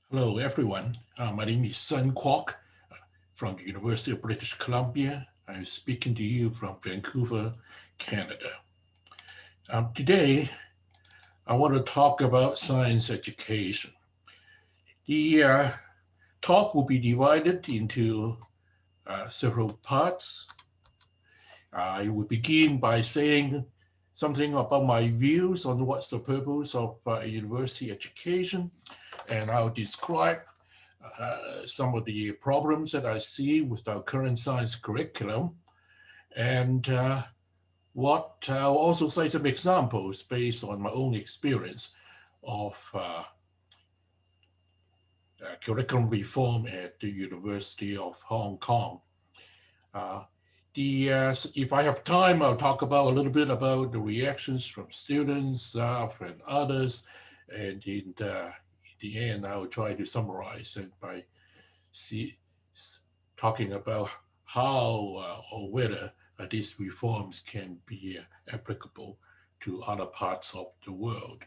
Hello, everyone. My name is Kwok from the University of British Columbia. I'm speaking to you from Vancouver, Canada. Today, I want to talk about science education. The talk will be divided into several parts. I will begin by saying something about my views on what's the purpose of university education, and I'll describe some of the problems that I see with our current science curriculum, and I'll also say some examples based on my own experience of curriculum reform at the University of Hong Kong. Uh, if I have time, I'll talk about a little bit about the reactions from students, staff, and others, and in the end, I will try to summarize it by see, talking about how or whether these reforms can be applicable to other parts of the world.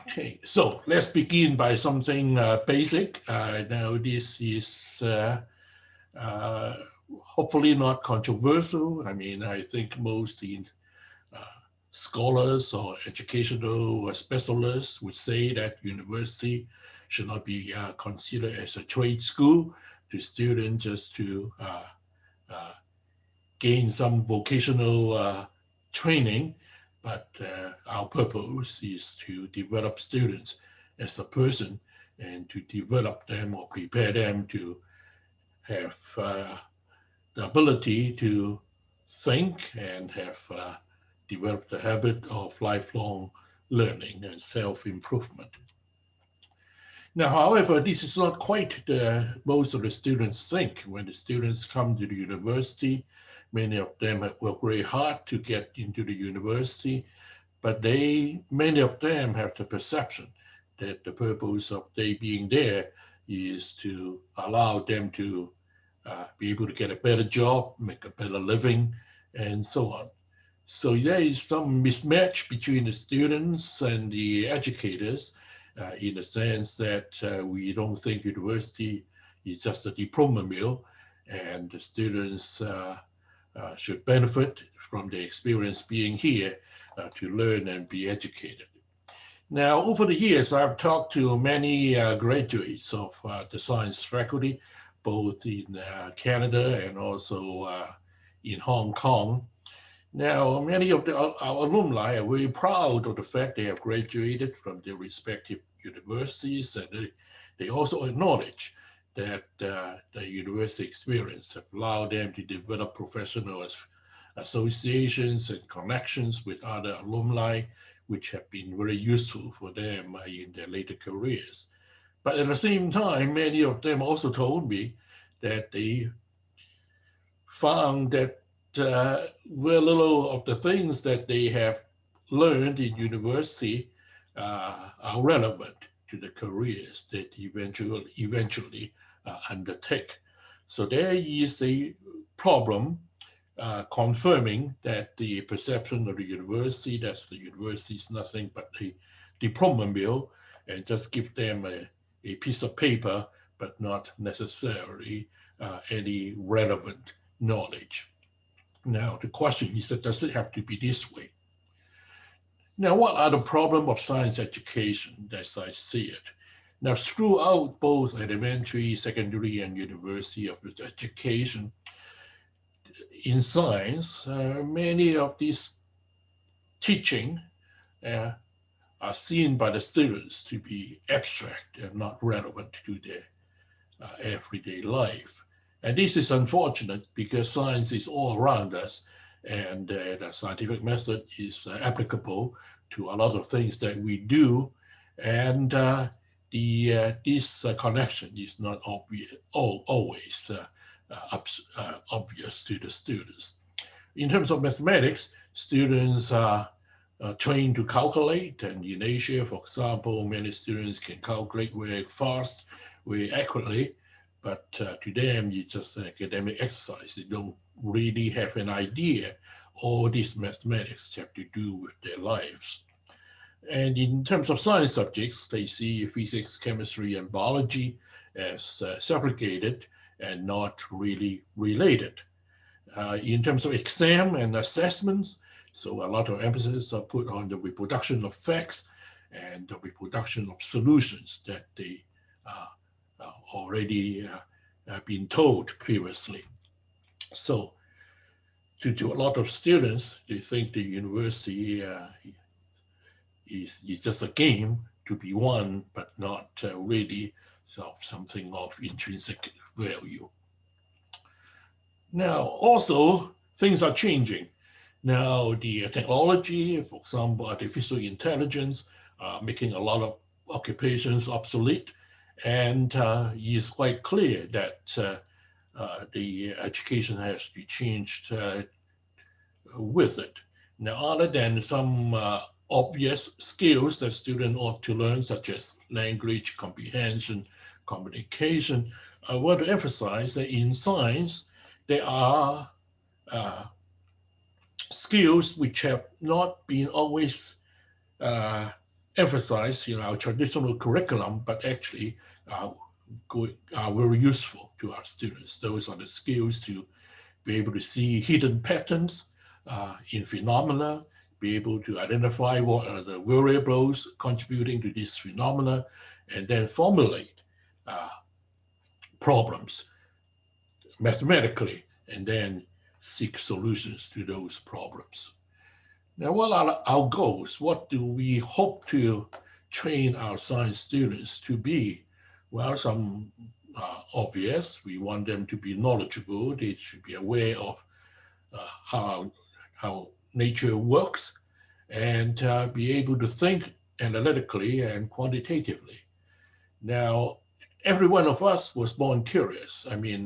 Okay, so let's begin by something basic. Now, this is hopefully not controversial. I mean, I think most uh, scholars or educational specialists would say that university should not be considered as a trade school to students just to uh, gain some vocational training, but our purpose is to develop students as a person and to develop them or prepare them to have the ability to think and have developed the habit of lifelong learning and self-improvement. Now, however, this is not quite the most of the students think. When the students come to the university, many of them have worked very hard to get into the university, but many of them have the perception that the purpose of they being there is to allow them to be able to get a better job, make a better living, and so on. So there is some mismatch between the students and the educators in the sense that we don't think university is just a diploma mill, and the students should benefit from the experience being here to learn and be educated. Now, over the years, I've talked to many graduates of the science faculty, both in Canada and also in Hong Kong. Now, many of our alumni are very proud of the fact they have graduated from their respective universities, and they also acknowledge that the university experience have allowed them to develop professional associations and connections with other alumni, which have been very useful for them in their later careers. But at the same time, many of them also told me that they found that very little of the things that they have learned in university are relevant to the careers that eventually undertake. So there is a problem confirming that the perception of the university, that the university is nothing but a diploma mill, and just give them a piece of paper, but not necessarily any relevant knowledge. Now, the question is that does it have to be this way? Now, what are the problems of science education as I see it? Now, throughout both elementary, secondary, and university of education, in science, many of these teaching uh, are seen by the students to be abstract and not relevant to their everyday life. And this is unfortunate because science is all around us, and the scientific method is applicable to a lot of things that we do. And this connection is not always obvious to the students. In terms of mathematics, students are trained to calculate, and in Asia, for example, many students can calculate very fast, very accurately, but to them, it's just an academic exercise. They don't really have an idea all these mathematics have to do with their lives. And in terms of science subjects, they see physics, chemistry, and biology as segregated and not really related. In terms of exam and assessments, so a lot of emphasis are put on the reproduction of facts and the reproduction of solutions that they already been told previously. So to a lot of students, they think the university is just a game to be won, but not really something of intrinsic value. Now, also, things are changing. Now, the technology, for example, artificial intelligence, making a lot of occupations obsolete, and it's quite clear that the education has to be changed with it. Now, other than some obvious skills that students ought to learn, such as language, comprehension, communication, I want to emphasize that in science, there are skills which have not been always emphasized in our traditional curriculum, but actually are very useful to our students. Those are the skills to be able to see hidden patterns in phenomena, be able to identify what are the variables contributing to this phenomena, and then formulate problems mathematically, and then seek solutions to those problems. Now, what are our goals? What do we hope to train our science students to be? Well, some obvious. We want them to be knowledgeable. They should be aware of how nature works and be able to think analytically and quantitatively. Now, every one of us was born curious. I mean,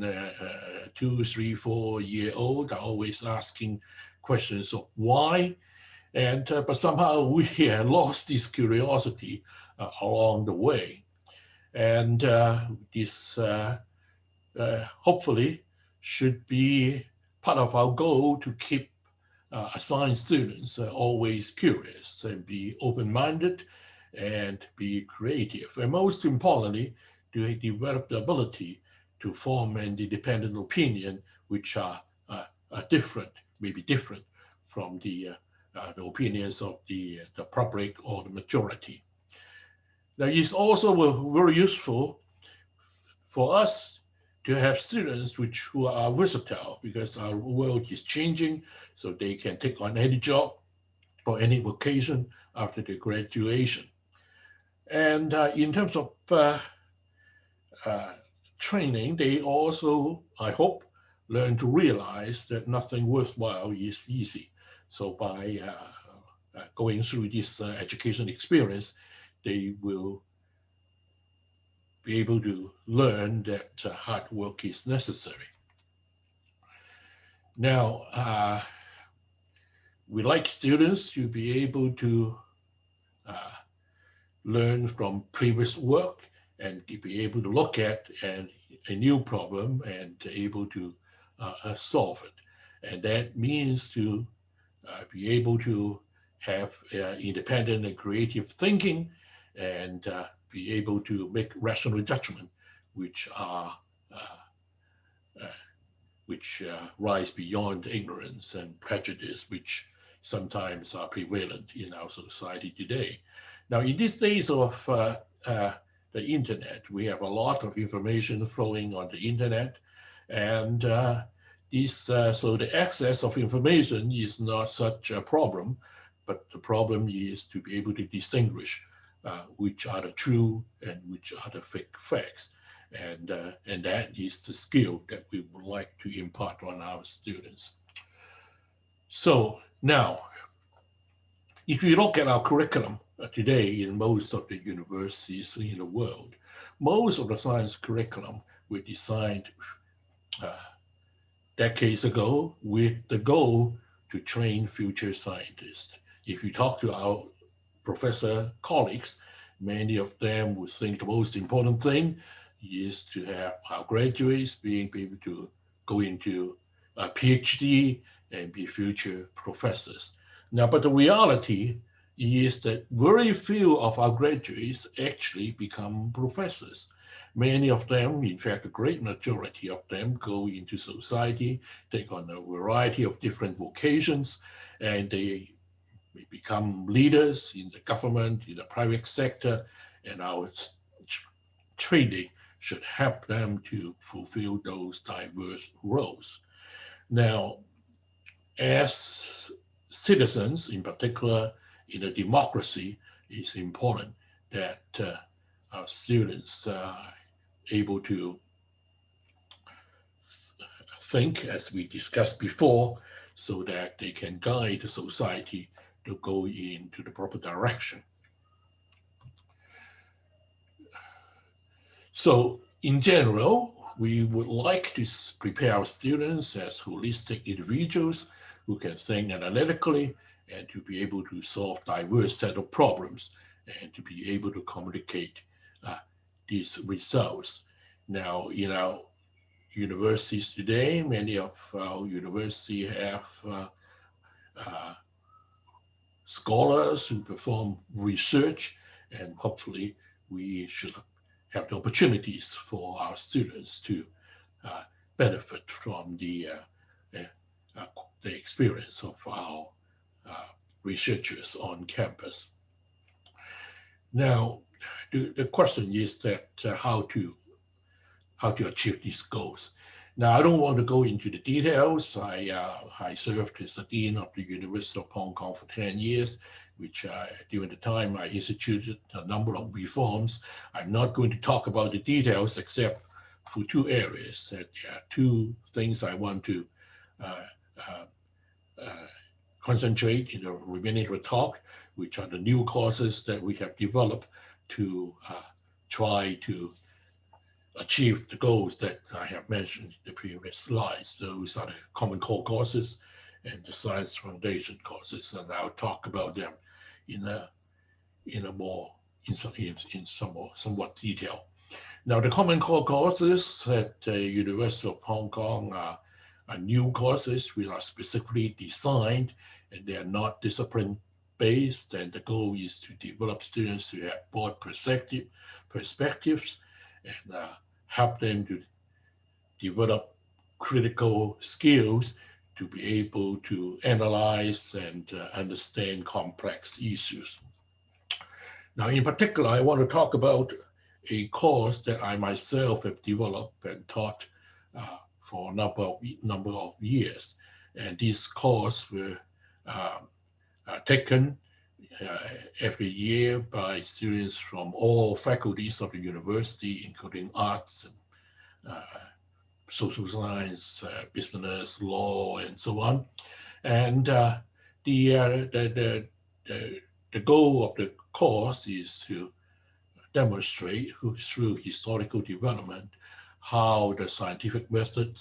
2, 3, 4-year-old are always asking questions of why, and but somehow we lost this curiosity along the way. And this hopefully should be part of our goal to keep science students always curious and be open-minded and be creative. And most importantly, to develop the ability to form an independent opinion, which are different, maybe different from the opinions of the public or the majority. Now, it's also very useful for us to have students who are versatile, because our world is changing, so they can take on any job or any vocation after their graduation. And in terms of training, they also, I hope, learn to realize that nothing worthwhile is easy. So by going through this education experience, they will be able to learn that hard work is necessary. Now, we like students to be able to learn from previous work and be able to look at a new problem and able to solve it. And that means to be able to have independent and creative thinking and be able to make rational judgment, which rise beyond ignorance and prejudice, which sometimes are prevalent in our society today. Now, in these days of the internet, we have a lot of information flowing on the internet, and so the access of information is not such a problem, but the problem is to be able to distinguish which are the true and which are the fake facts. And that is the skill that we would like to impart on our students. So now, if you look at our curriculum today in most of the universities in the world, most of the science curriculum were designed decades ago with the goal to train future scientists. If you talk to our professor colleagues, many of them would think the most important thing is to have our graduates being able to go into a PhD and be future professors. Now, but the reality is that very few of our graduates actually become professors. Many of them, in fact, a great majority of them go into society, take on a variety of different vocations, and they become leaders in the government, in the private sector, and our training should help them to fulfill those diverse roles. Now, as citizens, in particular in a democracy, it's important that our students are able to think, as we discussed before, so that they can guide the society to go into the proper direction. So in general, we would like to prepare our students as holistic individuals who can think analytically and to be able to solve diverse set of problems and to be able to communicate these results. Now, in our universities today, many of our universities have scholars who perform research, and hopefully we should have the opportunities for our students to benefit from the experience of our researchers on campus. Now, the question is that how to achieve these goals. Now, I don't want to go into the details. I served as the Dean of the University of Hong Kong for 10 years, which during the time I instituted a number of reforms. I'm not going to talk about the details except for two areas. There are two things I want to concentrate in the remaining of the talk, which are the new courses that we have developed to try to achieve the goals that I have mentioned in the previous slides. Those are the Common Core courses and the Science Foundation courses, and I'll talk about them in somewhat detail. Now, the Common Core courses at the University of Hong Kong are new courses which are specifically designed, and they are not discipline-based, and the goal is to develop students who have broad perspectives and help them to develop critical skills to be able to analyze and understand complex issues. Now, in particular, I want to talk about a course that I myself have developed and taught for a number of years. And this course were taken every year by students from all faculties of the university, including arts, and, social science, business, law, and so on. And the goal of the course is to demonstrate through historical development how the scientific method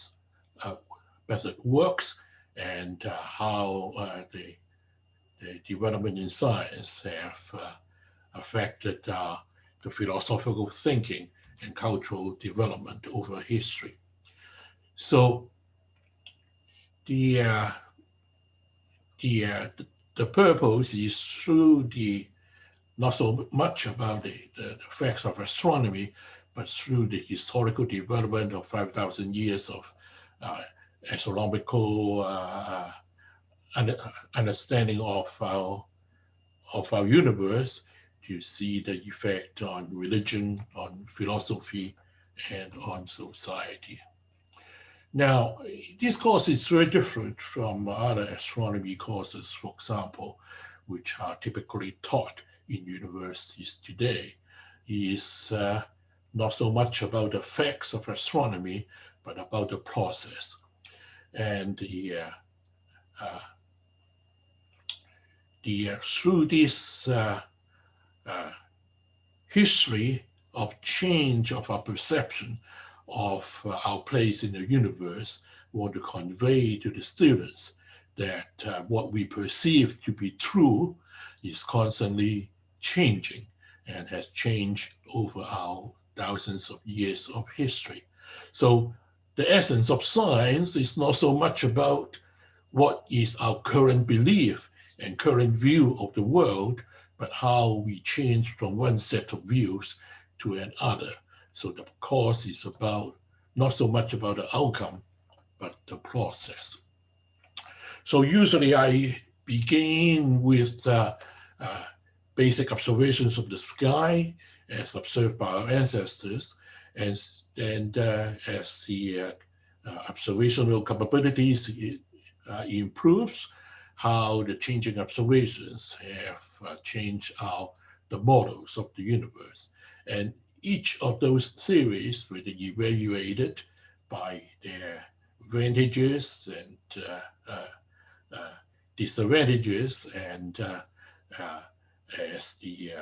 works and how the development in science have affected the philosophical thinking and cultural development over history. So the purpose is through not so much about the facts of astronomy, but through the historical development of 5,000 years of astronomical understanding of our universe, to see the effect on religion, on philosophy, and on society. Now, this course is very different from other astronomy courses, for example, which are typically taught in universities today. It is not so much about the facts of astronomy, but about the process. And through this history of change of our perception of our place in the universe, we want to convey to the students that what we perceive to be true is constantly changing and has changed over our thousands of years of history. So the essence of science is not so much about what is our current belief and current view of the world, but how we change from one set of views to another. So the course is about not so much about the outcome, but the process. So usually I begin with basic observations of the sky as observed by our ancestors, and as the observational capabilities improves, how the changing observations have changed the models of the universe. And each of those theories will be evaluated by their advantages and disadvantages, and as the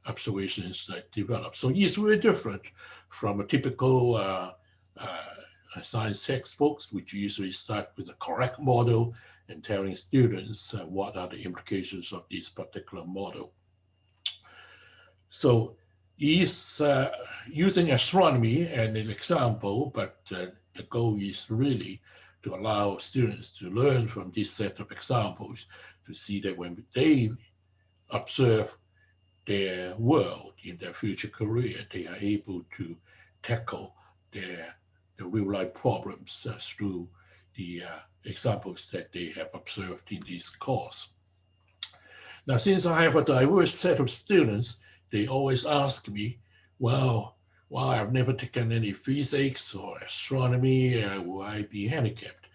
observations that develop. So it's very different from a typical science textbooks, which usually start with a correct model and telling students what are the implications of this particular model. So is using astronomy as an example, but the goal is really to allow students to learn from this set of examples, to see that when they observe their world in their future career, they are able to tackle the real life problems through the examples that they have observed in this course. Now, since I have a diverse set of students, they always ask me, well, I've never taken any physics or astronomy, will I be handicapped?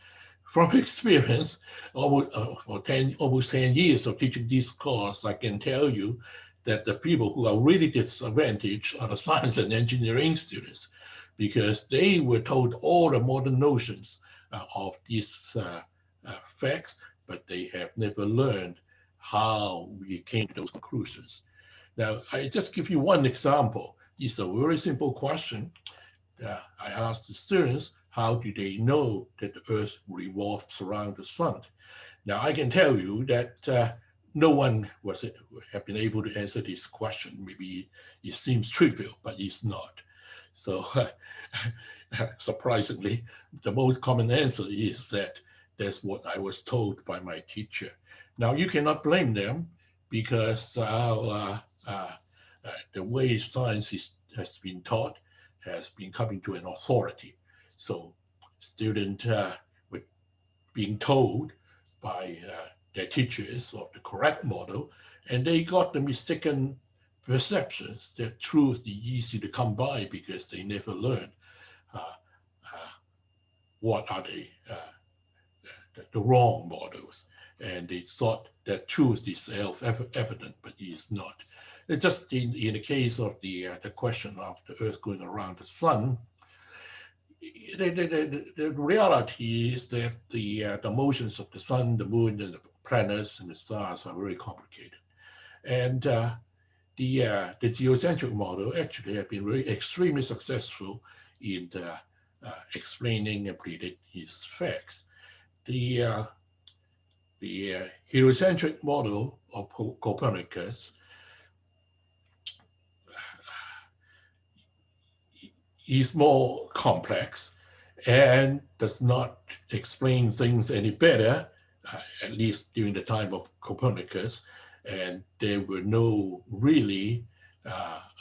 From experience, almost 10 years of teaching this course, I can tell you that the people who are really disadvantaged are the science and engineering students, because they were told all the modern notions of these facts, but they have never learned how we came to those conclusions. Now, I just give you one example. It's a very simple question. I asked the students, how do they know that the Earth revolves around the sun? Now, I can tell you that no one have been able to answer this question. Maybe it seems trivial, but it's not. So surprisingly, the most common answer is that that's what I was told by my teacher. Now, you cannot blame them, because the way science has been taught has been coming to an authority. So students were being told by their teachers of the correct model, and they got the mistaken perceptions that truth is easy to come by, because they never learned what are the wrong models. And they thought that truth is self-evident, but it is not. It's just in the case of the question of the Earth going around the sun, the reality is that the motions of the sun, the moon, and the planets and the stars are very complicated. And the geocentric model actually have been very extremely successful in explaining and predicting these facts. The heliocentric model of Copernicus is more complex and does not explain things any better, at least during the time of Copernicus. And there were no really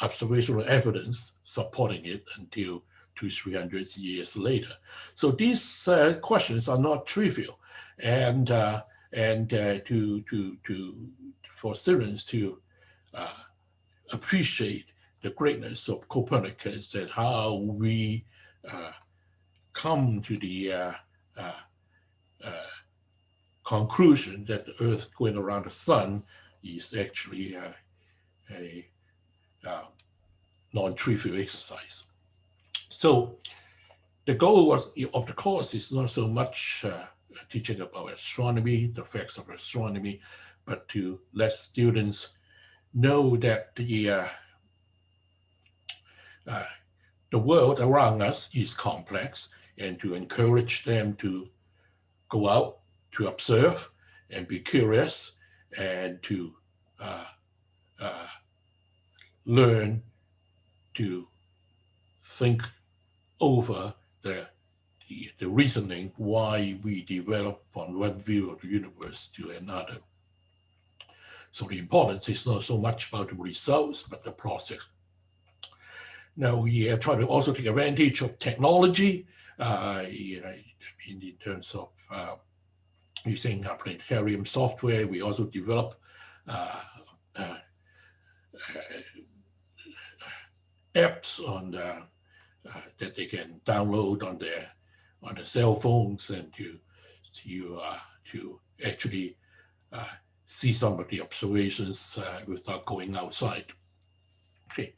observational evidence supporting it until 200-300 years later. So these questions are not trivial, and for students to appreciate the greatness of Copernicus and how we come to the conclusion that the Earth going around the sun is actually a non-trivial exercise. So the goal of the course is not so much teaching about astronomy, the facts of astronomy, but to let students know that the world around us is complex, and to encourage them to go out, to observe and be curious, and to learn to think over the the reasoning why we develop from one view of the universe to another. So the importance is not so much about the results, but the process. Now we try to also take advantage of technology, in terms of using planetarium software. We also develop apps on that they can download on their cell phones, and to actually see some of the observations without going outside. Okay,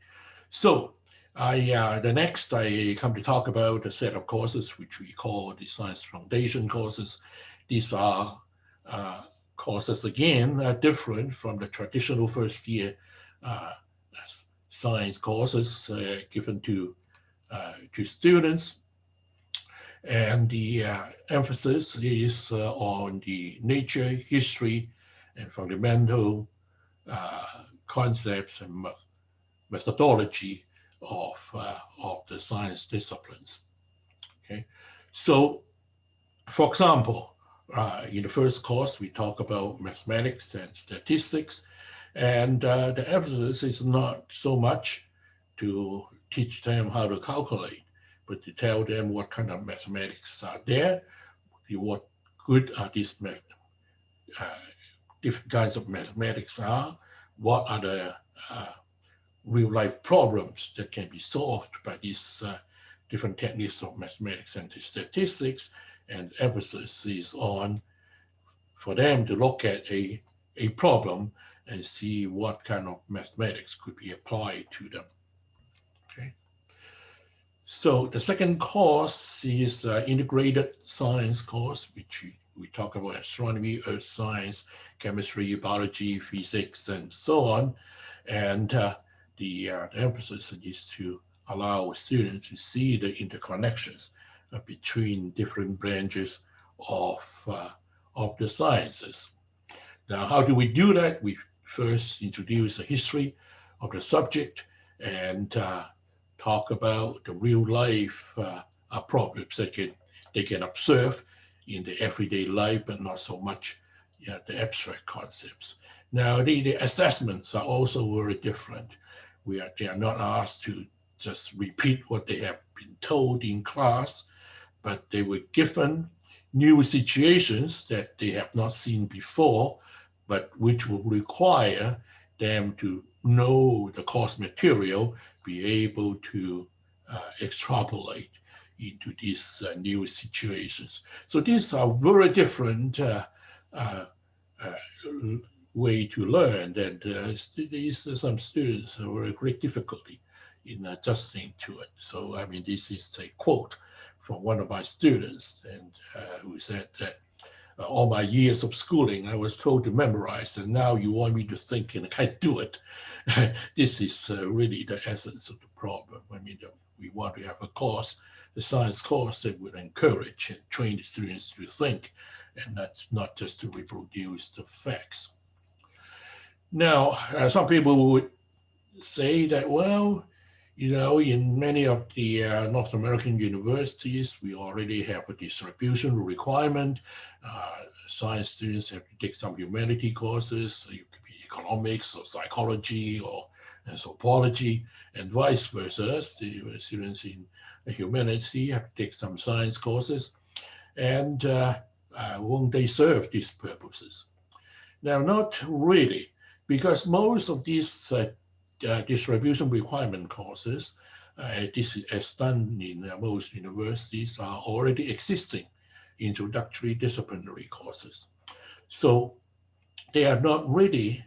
so the next I come to talk about a set of courses which we call the Science Foundation courses. These are courses, again, different from the traditional first year science courses given to students. And the emphasis is on the nature, history, and fundamental concepts and methodology of the science disciplines. Okay, so for example, in the first course, we talk about mathematics and statistics, and the emphasis is not so much to teach them how to calculate, but to tell them what kind of mathematics are there, what good are these different kinds of mathematics are, what are the real-life problems that can be solved by these different techniques of mathematics and statistics, and emphasis is on for them to look at a problem and see what kind of mathematics could be applied to them. Okay. So the second course is integrated science course, which we talk about astronomy, earth science, chemistry, biology, physics, and so on. And the emphasis is to allow students to see the interconnections between different branches of the sciences. Now, how do we do that? We first introduce the history of the subject and talk about the real life problems that they can observe in the everyday life, but not so much the abstract concepts. Now, the assessments are also very different. They are not asked to just repeat what they have been told in class, but they were given new situations that they have not seen before, but which will require them to know the course material, be able to extrapolate into these new situations. So these are very different way to learn, and some students have very great difficulty in adjusting to it. So, I mean, this is a quote from one of my students, and who said that all my years of schooling, I was told to memorize, and now you want me to think and I can't do it. This is really the essence of the problem. I mean, we want to have a course, the science course, that would encourage and train the students to think, and not just to reproduce the facts. Now, some people would say that, well, you know, in many of the North American universities, we already have a distribution requirement. Science students have to take some humanity courses. It could be economics or psychology or anthropology, and vice versa. The students in humanity have to take some science courses. And won't they serve these purposes? Now, not really, because most of these distribution requirement courses, this is done in most universities, are already existing introductory disciplinary courses. So they are not really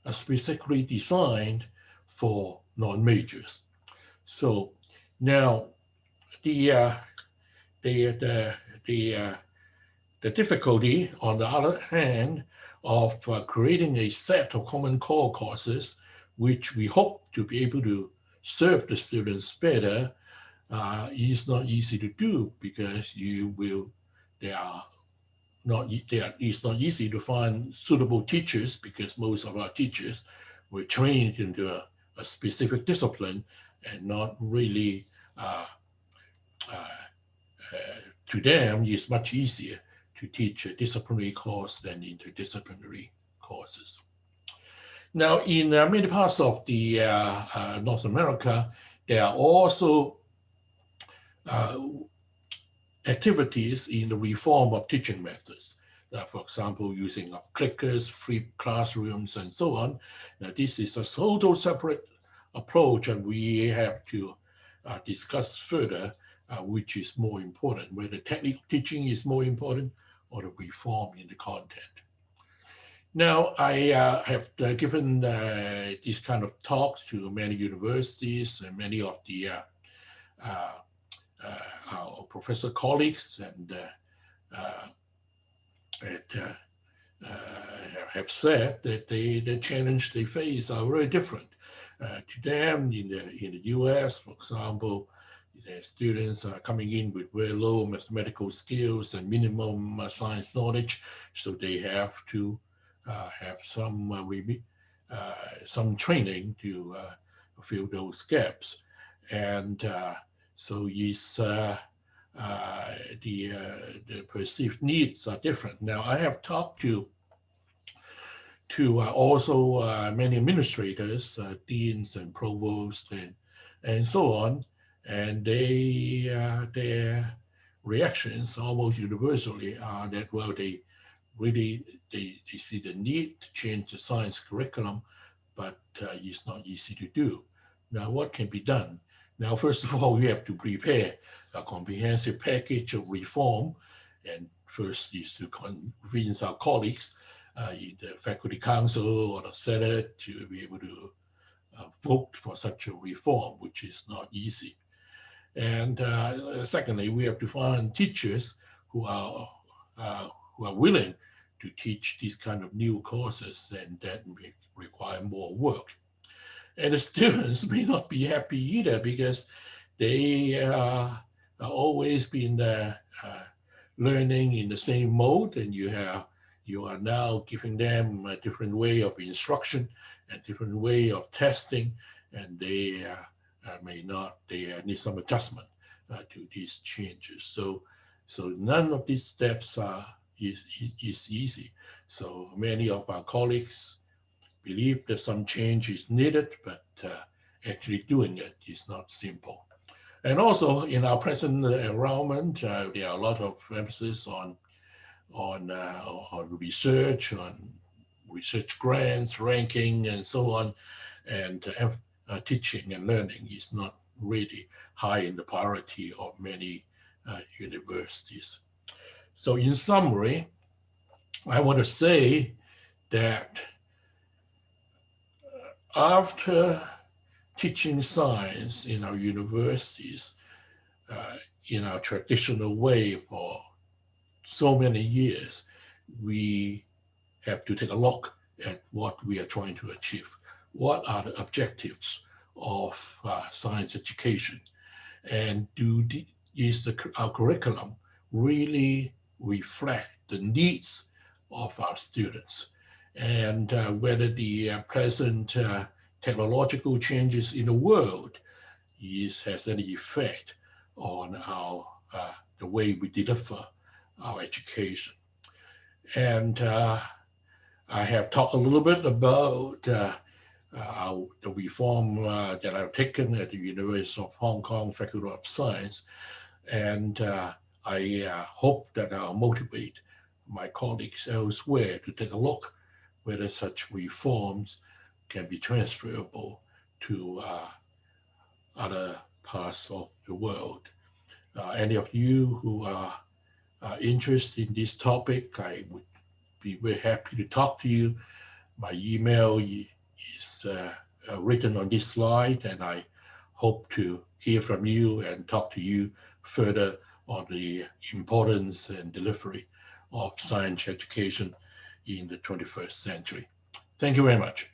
specifically designed for non-majors. So now the difficulty, on the other hand, of creating a set of common core courses, which we hope to be able to serve the students better, is not easy to do, because it's not easy to find suitable teachers, because most of our teachers were trained into a specific discipline and not really to them, it's much easier to teach a disciplinary course than interdisciplinary courses. Now, in many parts of the North America, there are also activities in the reform of teaching methods. For example, using of clickers, flipped classrooms, and so on. Now, this is a total separate approach, and we have to discuss further which is more important, whether technical teaching is more important or the reform in the content. Now, I have given this kind of talks to many universities and many of the our professor colleagues, and have said that the challenge they face are very different. To them, in the US, for example, the students are coming in with very low mathematical skills and minimum science knowledge, so they have to have some training to fill those gaps, and so is the perceived needs are different. Now, I have talked to also many administrators, deans and provosts, and so on, and their reactions almost universally are that, well, they see the need to change the science curriculum, but it's not easy to do. Now, what can be done? Now, first of all, we have to prepare a comprehensive package of reform, and first is to convince our colleagues in the faculty council or the Senate to be able to vote for such a reform, which is not easy. And secondly, we have to find teachers who are willing to teach these kind of new courses, and that may require more work. And the students may not be happy either, because they are always been learning in the same mode, and you are now giving them a different way of instruction and different way of testing, and they need some adjustment to these changes. So none of these steps is easy. So many of our colleagues believe that some change is needed, but actually doing it is not simple. And also in our present environment, there are a lot of emphasis on research, on research grants, ranking, and so on. And teaching and learning is not really high in the priority of many universities. So in summary, I want to say that after teaching science in our universities in our traditional way for so many years, we have to take a look at what we are trying to achieve. What are the objectives of science education? And is our curriculum really reflect the needs of our students? And whether the present technological changes in the world has any effect on the way we deliver our education. And I have talked a little bit about the reform that I've taken at the University of Hong Kong Faculty of Science. And I hope that I'll motivate my colleagues elsewhere to take a look whether such reforms can be transferable to other parts of the world. Any of you who are interested in this topic, I would be very happy to talk to you. My email is written on this slide, and I hope to hear from you and talk to you further on the importance and delivery of science education in the 21st century. Thank you very much.